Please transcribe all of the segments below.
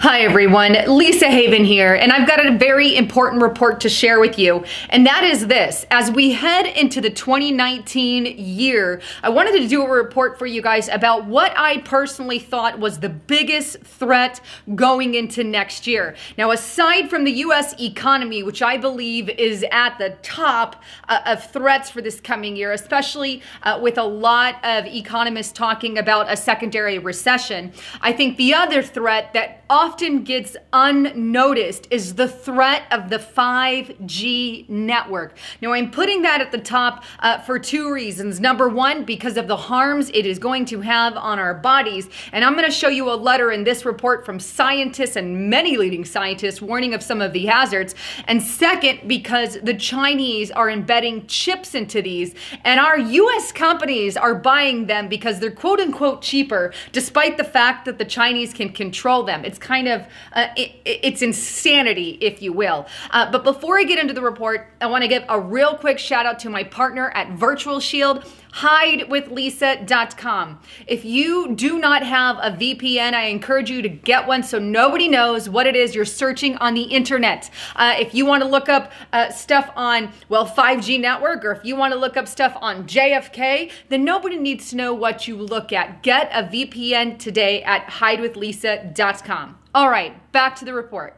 Hi everyone, Lisa Haven here, and I've got a very important report to share with you, and that is this. As we head into the 2019 year, I wanted to do a report for you guys about what I personally thought was the biggest threat going into next year. Now, aside from the US economy, which I believe is at the top of threats for this coming year, especially with a lot of economists talking about a secondary recession, I think the other threat that often gets unnoticed is the threat of the 5G network. Now, I'm putting that at the top for two reasons. Number one, because of the harms it is going to have on our bodies. And I'm going to show you a letter in this report from scientists and many leading scientists warning of some of the hazards. And second, because the Chinese are embedding chips into these, and our US companies are buying them because they're quote unquote cheaper, despite the fact that the Chinese can control them. It's kind of, it's insanity, if you will. But before I get into the report, I want to give a real quick shout out to my partner at Virtual Shield, hidewithlisa.com. If you do not have a VPN, I encourage you to get one so nobody knows what it is you're searching on the internet. If you want to look up stuff on, well, 5G network, or if you want to look up stuff on JFK, then nobody needs to know what you look at. Get a VPN today at hidewithlisa.com. All right, back to the report.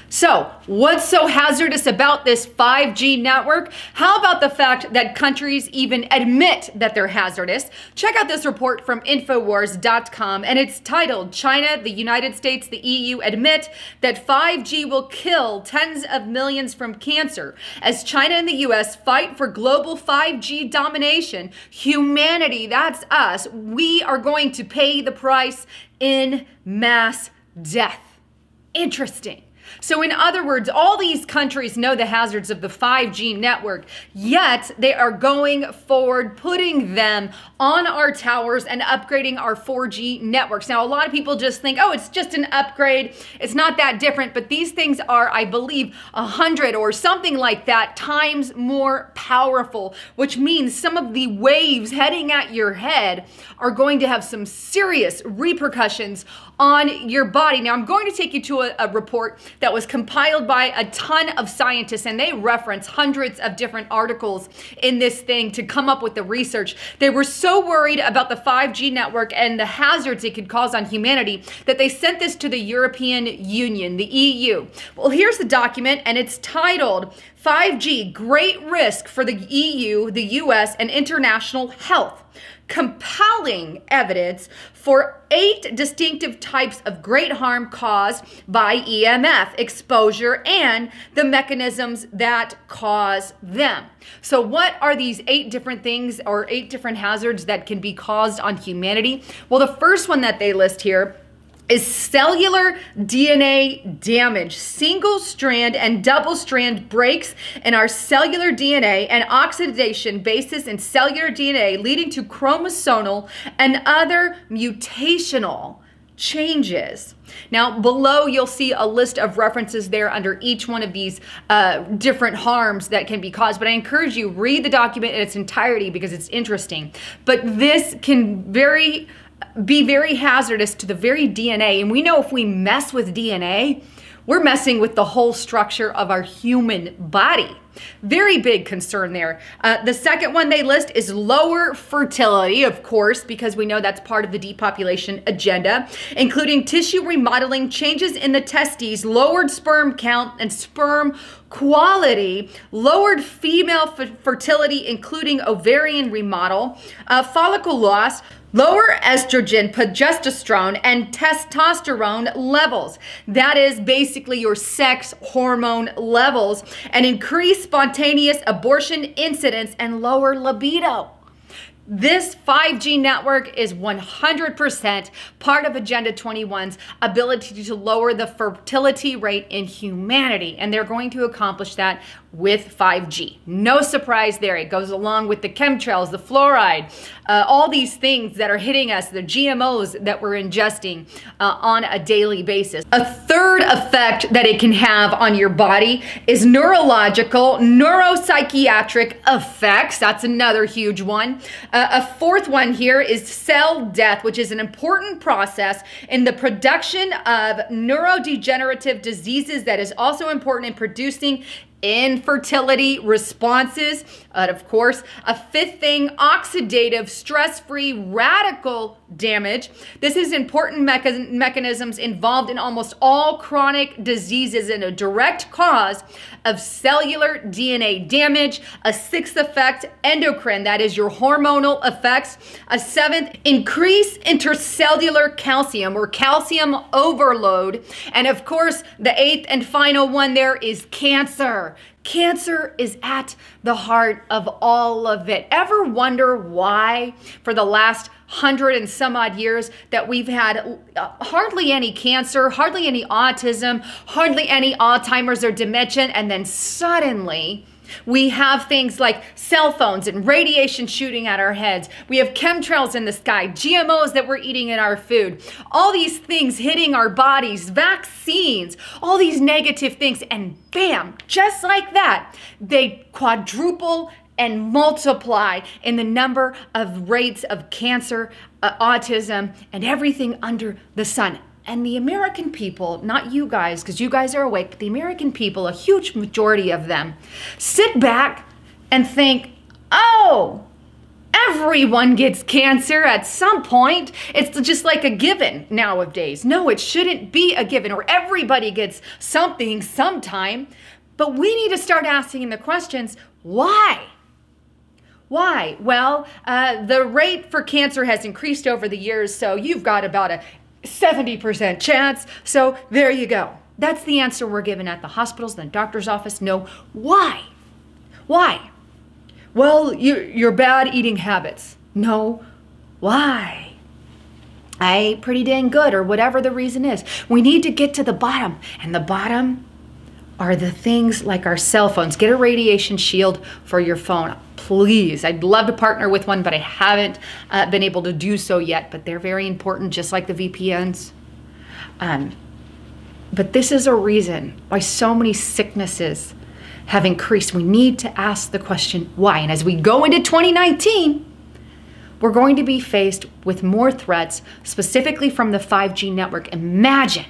So, what's so hazardous about this 5G network? How about the fact that countries even admit that they're hazardous? Check out this report from Infowars.com, and it's titled, China, the United States, the EU admit that 5G will kill tens of millions from cancer. As China and the US fight for global 5G domination, humanity, that's us, we are going to pay the price in mass death. Interesting. So in other words, all these countries know the hazards of the 5G network, yet they are going forward, putting them on our towers and upgrading our 4G networks. Now, a lot of people just think, oh, it's just an upgrade. It's not that different, but these things are, I believe, 100 or something like that times more powerful, which means some of the waves heading at your head are going to have some serious repercussions on your body. Now, I'm going to take you to a report that was compiled by a ton of scientists, and they reference hundreds of different articles in this thing to come up with the research. They were so worried about the 5G network and the hazards it could cause on humanity that they sent this to the European Union, the EU. Well, here's the document, and it's titled 5G, Great Risk for the EU, the US, and International Health. Compelling evidence for 8 distinctive types of great harm caused by EMF exposure and the mechanisms that cause them. So what are these 8 different things or 8 different hazards that can be caused on humanity? Well, the first one that they list here is cellular DNA damage. Single strand and double strand breaks in our cellular DNA and oxidation bases in cellular DNA, leading to chromosomal and other mutational changes. Now, below you'll see a list of references there under each one of these different harms that can be caused, but I encourage you, read the document in its entirety because it's interesting. But this can be very hazardous to the very DNA. And we know if we mess with DNA, we're messing with the whole structure of our human body. Very big concern there. The second one they list is lower fertility, of course, because we know that's part of the depopulation agenda, including tissue remodeling, changes in the testes, lowered sperm count and sperm quality, lowered female fertility, including ovarian remodel, follicle loss, lower estrogen, progesterone, and testosterone levels. That is basically your sex hormone levels, and increased spontaneous abortion incidence and lower libido. This 5G network is 100% part of Agenda 21's ability to lower the fertility rate in humanity, and they're going to accomplish that with 5G. No surprise there. It goes along with the chemtrails, the fluoride, all these things that are hitting us, the GMOs that we're ingesting on a daily basis. A third effect that it can have on your body is neurological, neuropsychiatric effects. That's another huge one. A fourth one here is cell death, which is an important process in the production of neurodegenerative diseases that is also important in producing infertility responses. Of course, a fifth thing, oxidative, stress-free, radical damage. This is important mechanisms involved in almost all chronic diseases and a direct cause of cellular DNA damage. A sixth effect, endocrine, that is your hormonal effects. A seventh, increase intercellular calcium or calcium overload. And of course, the eighth and final one there is cancer. Cancer is at the heart of all of it. Ever wonder why for the last 100 and some odd years that we've had hardly any cancer, hardly any autism, hardly any Alzheimer's or dementia, and then suddenly we have things like cell phones and radiation shooting at our heads. We have chemtrails in the sky, GMOs that we're eating in our food, all these things hitting our bodies, vaccines, all these negative things, and bam, just like that, they quadruple and multiply in the number of rates of cancer, autism, and everything under the sun. And the American people, not you guys, because you guys are awake, but the American people, a huge majority of them, sit back and think, oh, everyone gets cancer at some point. It's just like a given nowadays. No, it shouldn't be a given, or everybody gets something sometime. But we need to start asking the questions, why? Why? Well, the rate for cancer has increased over the years, so you've got about a 70% chance. So there you go. That's the answer we're given at the hospitals, the doctor's office. No. Why? Why? Well, your bad eating habits. No. Why? I ate pretty dang good, or whatever the reason is. We need to get to the bottom, and the bottom are the things like our cell phones. Get a radiation shield for your phone, please. I'd love to partner with one, but I haven't been able to do so yet, but they're very important, just like the VPNs. But this is a reason why so many sicknesses have increased. We need to ask the question, why? And as we go into 2019, we're going to be faced with more threats, specifically from the 5G network. Imagine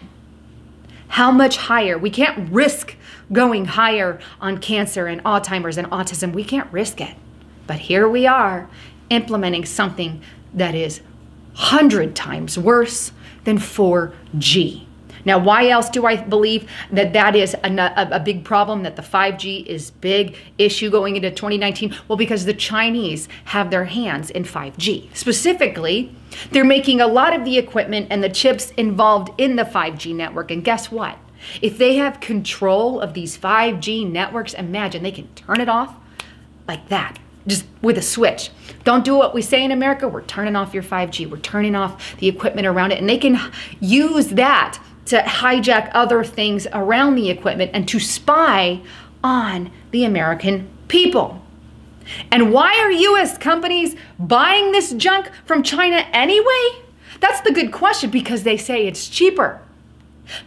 how much higher. We can't risk going higher on cancer and Alzheimer's and autism. We can't risk it. But here we are implementing something that is 100 times worse than 4G. Now, why else do I believe that that is a big problem, that the 5G is big issue going into 2019? Well, because the Chinese have their hands in 5G. Specifically, they're making a lot of the equipment and the chips involved in the 5G network. And guess what? If they have control of these 5G networks, imagine they can turn it off like that, just with a switch. Don't do what we say in America. We're turning off your 5G. We're turning off the equipment around it. And they can use that to hijack other things around the equipment and to spy on the American people. And why are US companies buying this junk from China anyway? That's the good question, because they say it's cheaper.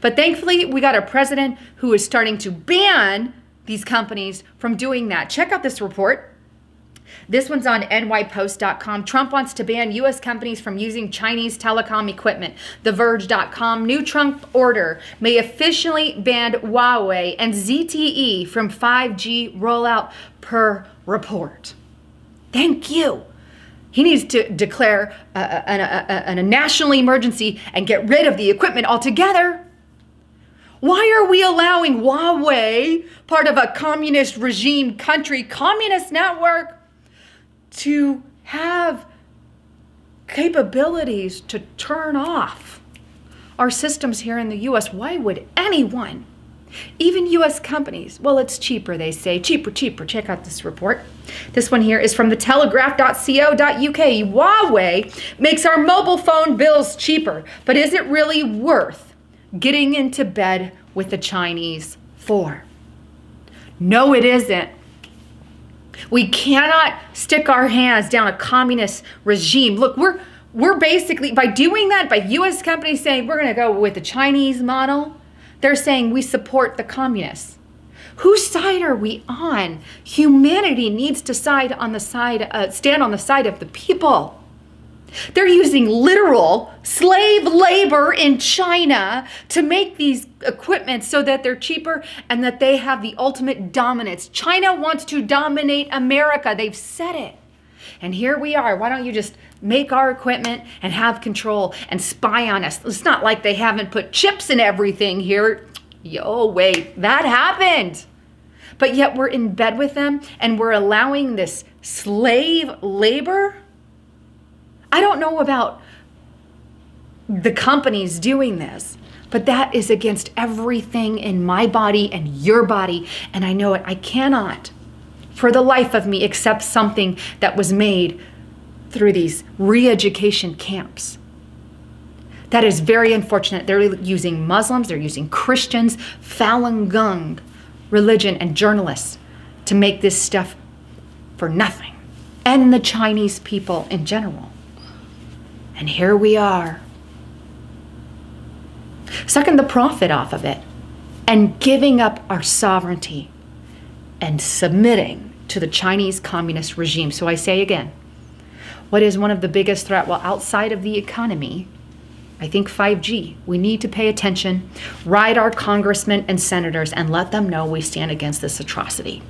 But thankfully, we got a president who is starting to ban these companies from doing that. Check out this report. This one's on nypost.com. Trump wants to ban U.S. companies from using Chinese telecom equipment. TheVerge.com. New Trump order may officially ban Huawei and ZTE from 5G rollout per report. Thank you. He needs to declare a national emergency and get rid of the equipment altogether. Why are we allowing Huawei, part of a communist regime country, communist network, to have capabilities to turn off our systems here in the US? Why would anyone, even US companies? Well, it's cheaper, they say. Cheaper, cheaper. Check out this report. This one here is from the telegraph.co.uk. Huawei makes our mobile phone bills cheaper, but is it really worth getting into bed with the Chinese for? No, it isn't. We cannot stick our hands down a communist regime. Look, we're basically, by doing that, by US companies saying we're going to go with the Chinese model, they're saying we support the communists. Whose side are we on? Humanity needs to stand on the side of the people. They're using literal slave labor in China to make these equipment so that they're cheaper and that they have the ultimate dominance. China wants to dominate America. They've said it. And here we are. Why don't you just make our equipment and have control and spy on us? It's not like they haven't put chips in everything here. Yo, wait, that happened. But yet we're in bed with them and we're allowing this slave labor. I don't know about the companies doing this, but that is against everything in my body and your body. And I know it. I cannot, for the life of me, accept something that was made through these re-education camps. That is very unfortunate. They're using Muslims, they're using Christians, Falun Gong, religion, and journalists to make this stuff for nothing. And the Chinese people in general. And here we are, sucking the profit off of it and giving up our sovereignty and submitting to the Chinese communist regime. So I say again, what is one of the biggest threats? Well, outside of the economy, I think 5G. We need to pay attention, ride our congressmen and senators, and let them know we stand against this atrocity.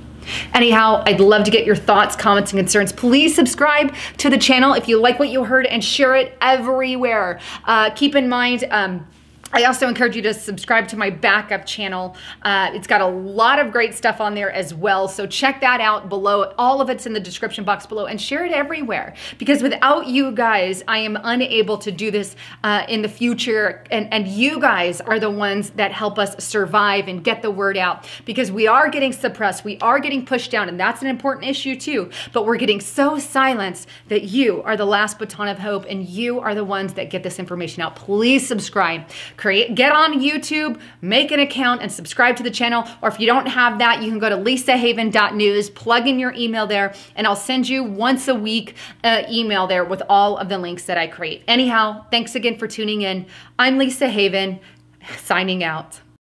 Anyhow, I'd love to get your thoughts, comments, and concerns. Please subscribe to the channel if you like what you heard and share it everywhere. Keep in mind, I also encourage you to subscribe to my backup channel. It's got a lot of great stuff on there as well. So check that out below. All of it's in the description box below, and share it everywhere. Because without you guys, I am unable to do this in the future. And you guys are the ones that help us survive and get the word out. Because we are getting suppressed. We are getting pushed down. And that's an important issue too. But we're getting so silenced that you are the last baton of hope. And you are the ones that get this information out. Please subscribe. Get on YouTube, make an account, and subscribe to the channel. Or if you don't have that, you can go to lisahaven.news, plug in your email there, and I'll send you once a week email there with all of the links that I create. Anyhow, thanks again for tuning in. I'm Lisa Haven, signing out.